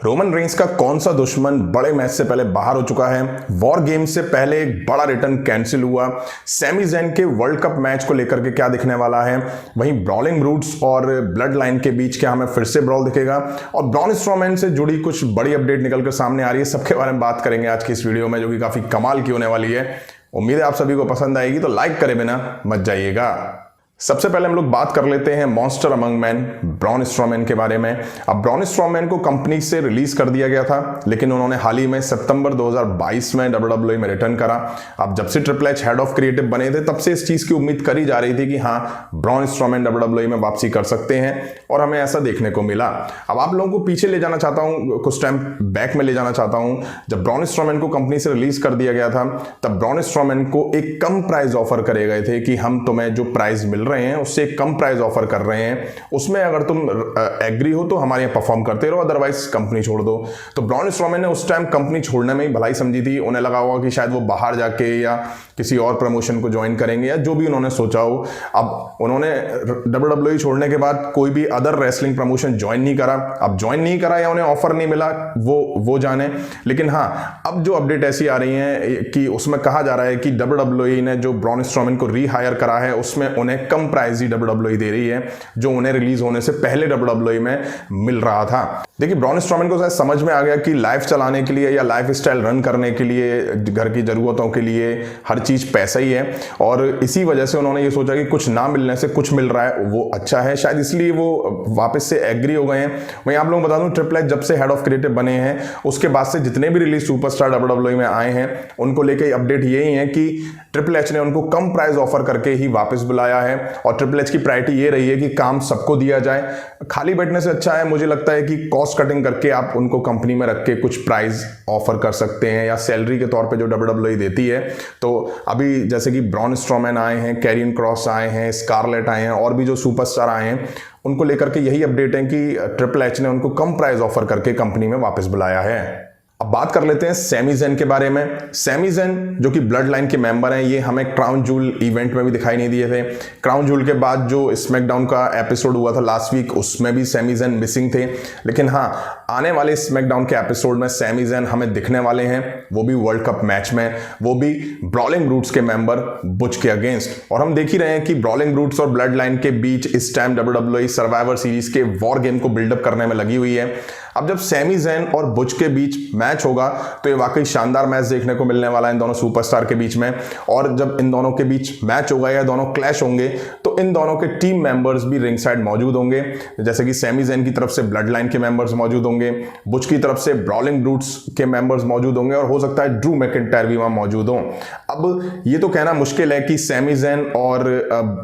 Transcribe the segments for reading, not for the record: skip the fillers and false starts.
Roman Reigns का कौन सा दुश्मन बड़े मैच से पहले बाहर हो चुका है? वॉर गेम से पहले एक बड़ा रिटर्न कैंसिल हुआ। सैमी ज़ैन के वर्ल्ड कप मैच को लेकर के क्या दिखने वाला है? वहीं ब्रॉलिंग ब्रूट्स और ब्लड लाइन के बीच क्या हमें फिर से ब्रॉल दिखेगा? और ब्रॉन स्ट्रोमैन से जुड़ी कुछ बड़ी अपडेट निकल कर सामने आ रही है। सबके बारे में बात करेंगे आज की इस वीडियो में, जो कि काफी कमाल की होने वाली है। उम्मीद है आप सभी को पसंद आएगी, तो लाइक करे बिना मत जाइएगा। सबसे पहले हम लोग बात कर लेते हैं monster among man Braun Strowman के बारे में। अब ब्रॉन स्ट्रोमैन को कंपनी से रिलीज कर दिया गया था, लेकिन उन्होंने हाल ही में सितंबर 2022 में WWE में रिटर्न करा। अब जब से triple H head of creative बने थे, तब से इस चीज की उम्मीद करी जा रही थी कि हाँ, ब्रॉन स्ट्रोमैन WWE में वापसी कर सकते हैं, और हमें ऐसा देखने को मिला। अब आप लोगों को पीछे ले जाना चाहता हूं, कुछ टाइम बैक में ले जाना चाहता हूं। जब ब्रॉन स्ट्रोमैन को कंपनी से रिलीज कर दिया गया था, तब ब्रॉन स्ट्रोमैन को एक कम प्राइस ऑफर करे गए थे कि हम तुम्हें जो प्राइस मिल रहे हैं उससे कम प्राइस ऑफर कर रहे हैं, उसमें अगर तुम एग्री हो तो हमारे यहाँ परफॉर्म करते रहो, अदरवाइज कंपनी छोड़ दो। तो ब्रॉन स्ट्रोमैन ने उस टाइम कंपनी छोड़ने में ही भलाई समझी थी। उन्हें लगा होगा कि शायद वो बाहर जाके या किसी और प्रमोशन को ज्वाइन करेंगे, या जो भी उन्होंने सोचा हो। अब उन्होंने WWE छोड़ने के बाद कोई भी अदर रेसलिंग प्रमोशन ज्वाइन नहीं करा। अब ज्वाइन नहीं करा या उन्हें ऑफर नहीं मिला, वो जाने। लेकिन हाँ, अब जो अपडेट ऐसी आ रही है कि उसमें कहा जा रहा है कि WWE ने जो ब्रॉन स्ट्रोमैन को रीहायर करा है, उसमें उन्हें कम प्राइस ही WWE दे रही है, जो उन्हें रिलीज होने से पहले WWE में मिल रहा था। देखिए, ब्रॉन स्ट्रोमैन को शायद समझ में आ गया कि लाइफ चलाने के लिए या लाइफ स्टाइल रन करने के लिए, घर की जरूरतों के लिए हर चीज पैसा ही है, और इसी वजह से उन्होंने ये सोचा कि कुछ ना मिलने से कुछ मिल रहा है वो अच्छा है, शायद इसलिए वो वापस से एग्री हो गए हैं। वहीं आप लोग बता दूं, ट्रिपल एच जब से हेड ऑफ क्रिएटिव बने हैं, उसके बाद से जितने भी रिलीज सुपरस्टार WWE में आए हैं, उनको लेके अपडेट यही है कि ट्रिपल एच ने उनको कम प्राइस ऑफर करके ही वापस बुलाया है। और ट्रिपल एच की प्रायोरिटी ये रही है कि काम सबको दिया जाए। खाली बैठने से अच्छा है, मुझे लगता है कि कॉस्ट कटिंग करके आप उनको कंपनी में रख के कुछ प्राइस ऑफर कर सकते हैं, या सैलरी के तौर पे जो WWE देती है। तो अभी जैसे कि ब्रॉन स्ट्रोमैन आए हैं, कैरियन क्रॉस आए हैं, स्कारलेट आए हैं, और भी जो सुपरस्टार आए हैं, उनको लेकर के यही अपडेट है कि ट्रिपल एच ने उनको कम प्राइस ऑफर करके कंपनी में वापस बुलाया है। अब बात कर लेते हैं सैमी ज़ैन के बारे में। सैमी ज़ैन जो कि ब्लड लाइन के मेंबर हैं, ये हमें क्राउन जूल इवेंट में भी दिखाई नहीं दिए थे। क्राउन जूल के बाद जो स्मैकडाउन का एपिसोड हुआ था लास्ट वीक, उसमें भी सैमी ज़ैन मिसिंग थे। लेकिन हाँ, आने वाले स्मैकडाउन के एपिसोड में सैमी ज़ैन हमें दिखने वाले हैं, वो भी वर्ल्ड कप मैच में, वो भी ब्रॉलिंग ब्रूट्स के मेंबर बुच के अगेंस्ट। और हम देख ही रहे हैं कि ब्रॉलिंग ब्रूट्स और ब्लड लाइन के बीच इस टाइम WWE सर्वाइवर सीरीज के वॉर गेम को बिल्डअप करने में लगी हुई है। अब जब सैमी ज़ैन और बुच के बीच मैच होगा, तो ये वाकई शानदार मैच देखने को मिलने वाला है इन दोनों सुपरस्टार के बीच में। और जब इन दोनों के बीच मैच होगा या दोनों क्लैश होंगे, तो इन दोनों के टीम मेंबर्स भी रिंग साइड मौजूद होंगे। जैसे कि सैमी ज़ैन की तरफ से ब्लड लाइन के मेंबर्स मौजूद होंगे, बुच की तरफ से ब्रॉलिंग ब्रूट्स के मेंबर्स मौजूद होंगे, और हो सकता है ड्रू मैकिंटायर भी वहां मौजूद हों। अब ये तो कहना मुश्किल है कि सैमी ज़ैन और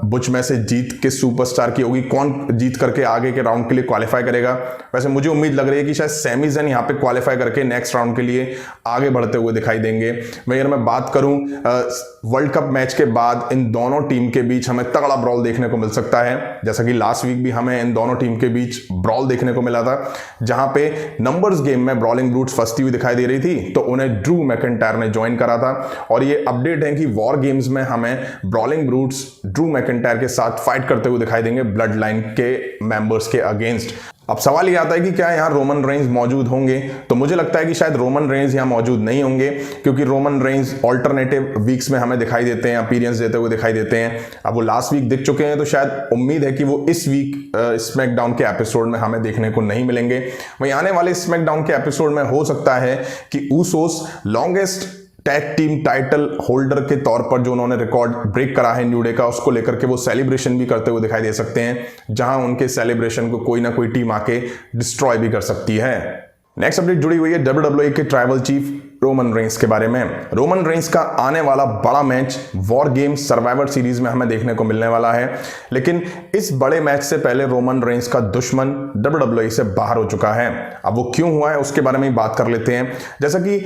बुच में से जीत किस सुपरस्टार की होगी, कौन जीत करके आगे के राउंड के लिए क्वालिफाई करेगा। वैसे मुझे उम्मीद लग रही है कि शायद सैमी ज़ैन यहां पे क्वालिफाई करके नेक्स्ट राउंड के लिए आगे बढ़ते हुए दिखाई देंगे। वहीं अगर मैं बात करूं वर्ल्ड कप मैच के बाद इन दोनों टीम के बीच हमें तगड़ा ब्रॉल देखने को मिल सकता है, जैसा कि लास्ट वीक भी हमें इन दोनों टीम के बीच ब्रॉल देखने को मिला था, जहां पे नंबर्स गेम में ब्रॉलिंग ब्रूट्स फंसती हुई दिखाई दे रही थी, तो उन्हें ड्रू मैकिंटायर ने ज्वाइन करा था। और ये अपडेट है कि वॉर गेम्स में हमें ब्रॉलिंग ब्रूट्स ड्रू मैकिंटायर के साथ फाइट करते हुए दिखाई देंगे ब्लड लाइन के मेंबर्स के अगेंस्ट। अब सवाल ये आता है कि क्या यहाँ रोमन रेंस मौजूद होंगे? तो मुझे लगता है कि शायद रोमन रेंस यहाँ मौजूद नहीं होंगे, क्योंकि रोमन रेंस ऑल्टरनेटिव वीक्स में हमें दिखाई देते हैं, अपीयरेंस देते हुए दिखाई देते हैं। अब वो लास्ट वीक दिख चुके हैं, तो शायद उम्मीद है कि वो इस वीक स्मैकडाउन के एपिसोड में हमें देखने को नहीं मिलेंगे। वहीं आने वाले स्मैकडाउन के एपिसोड में हो सकता है कि Usos longest tag team title holder के तौर पर जो उन्होंने रिकॉर्ड ब्रेक करा है न्यू डे का, उसको लेकर के वो सेलिब्रेशन भी करते हुए दिखाई दे सकते हैं, जहां उनके सेलिब्रेशन को कोई ना कोई टीम आके डिस्ट्रॉय भी कर सकती है। नेक्स्ट अपडेट जुड़ी हुई है WWE के ट्राइबल चीफ रोमन रेंस के बारे में। रोमन रेंस का आने वाला बड़ा match war game survivor series में हमें देखने को मिलने वाला है, लेकिन इस बड़े मैच से पहले रोमन रेंस का दुश्मन WWE से बाहर हो चुका है। अब वो क्यों हुआ है, उसके बारे में बात कर लेते हैं। जैसा कि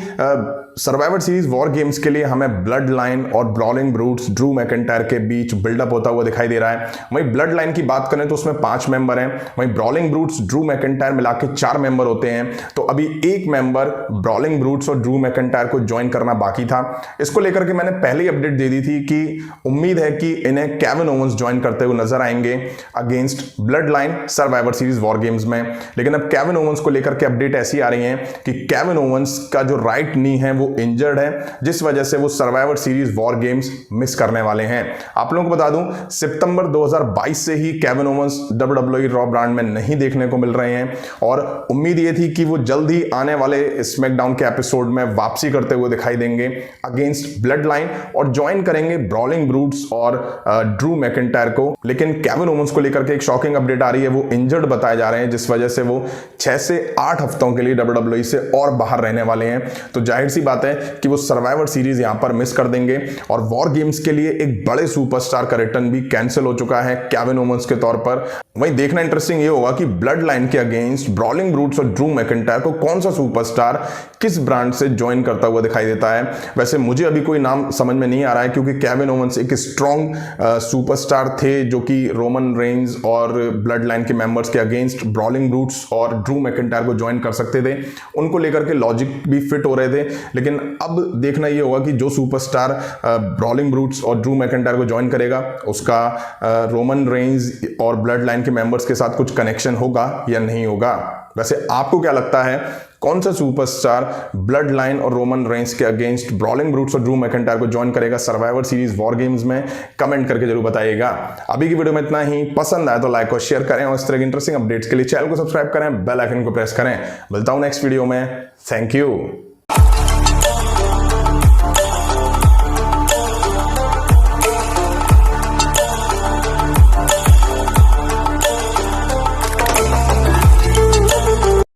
सर्वाइवर सीरीज वॉर गेम्स के लिए हमें ब्लड लाइन और ब्रॉलिंग ब्रूट्स ड्रू मैकिंटायर के बीच बिल्डअप होता हुआ दिखाई दे रहा है। वहीं ब्लड लाइन की बात करें तो उसमें 5 मेंबर हैं, वहीं ब्रॉलिंग ब्रूट्स ड्रू मैकिंटायर मिला के 4 मेंबर होते हैं। तो अभी एक मेंबर ब्रॉलिंग ब्रूट्स और ड्रू मैकिंटायर को ज्वाइन करना बाकी था। इसको लेकर के मैंने पहले ही अपडेट दे दी थी कि उम्मीद है कि इन्हें केविन ओवेंस ज्वाइन करते हुए नजर आएंगे against blood line survivor series war games में। लेकिन अब केविन ओवेंस को लेकर के अपडेट ऐसी आ रही है कि केविन ओवेंस का जो राइट नी है वो इंजर्ड है, जिस वजह से वो survivor series war games miss करने वाले हैं। आप लोगों को बता दूं, सितंबर 2022 से ही Kevin Owens WWE Raw brand में नहीं देखने को मिल रहे हैं और उम्मीद ये थी कि वो जल्द ही आने वाले स्मैकडाउन के एपिसोड में वापसी करते हुए दिखाई देंगे अगेंस्ट ब्लड लाइन और ज्वाइन करेंगे ब्रॉलिंग ब्रूट्स और ड्रू मैकिंटायर को। लेकिन केविन ओवेंस को लेकर के एक शॉकिंग अपडेट आ रही है, वो इंजर्ड बताए जा रहे हैं, जिस वजह से वो 6 से 8 हफ्तों के लिए WWE से और बाहर रहने वाले हैं। तो जाहिर सी बात है कि वो सर्वाइवर सीरीज यहां पर मिस कर देंगे और वॉर गेम्स के लिए एक बड़े सुपरस्टार का रिटर्न भी कैंसिल हो चुका है केविन ओवेंस के तौर पर। वहीं देखना इंटरेस्टिंग ये होगा कि ब्लड लाइन के अगेंस्ट ब्रॉलिंग ब्रूट्स और ड्रू मैकिंटायर को कौन सा सुपरस्टार किस ब्रांड से ज्वाइन करता हुआ दिखाई देता है। वैसे मुझे अभी कोई नाम समझ में नहीं आ रहा है, क्योंकि केविन ओवेंस एक स्ट्रॉन्ग सुपरस्टार थे जो कि रोमन रेंज और ब्लड लाइन के मेंबर्स के अगेंस्ट ब्रॉलिंग ब्रूट्स और ड्रू मैकिंटायर को ज्वाइन कर सकते थे। उनको लेकर के लॉजिक भी फिट हो रहे थे। लेकिन अब देखना ये होगा कि जो सुपरस्टार ब्रॉलिंग ब्रूट्स और ड्रू मैकिंटायर को ज्वाइन करेगा उसका रोमन रेंज और ब्लड लाइन के मेंबर्स के साथ कुछ कनेक्शन होगा या नहीं होगा। वैसे आपको क्या लगता है, कौन सा सुपरस्टार ब्लड लाइन और रोमन रेंज के अगेंस्ट ब्रॉलिंग ब्रूट्स और ड्रू मैकिंटायर को ज्वाइन करेगा सर्वाइवर सीरीज वॉर गेम्स में? कमेंट करके जरूर बताइएगा। अभी की वीडियो में इतना ही। पसंद आए तो लाइक और शेयर करें और इस तरह की इंटरेस्टिंग अपडेट्स के लिए चैनल को सब्सक्राइब करें, बेल आइकन को प्रेस करें। मिलता हूं नेक्स्ट वीडियो में। Thank you.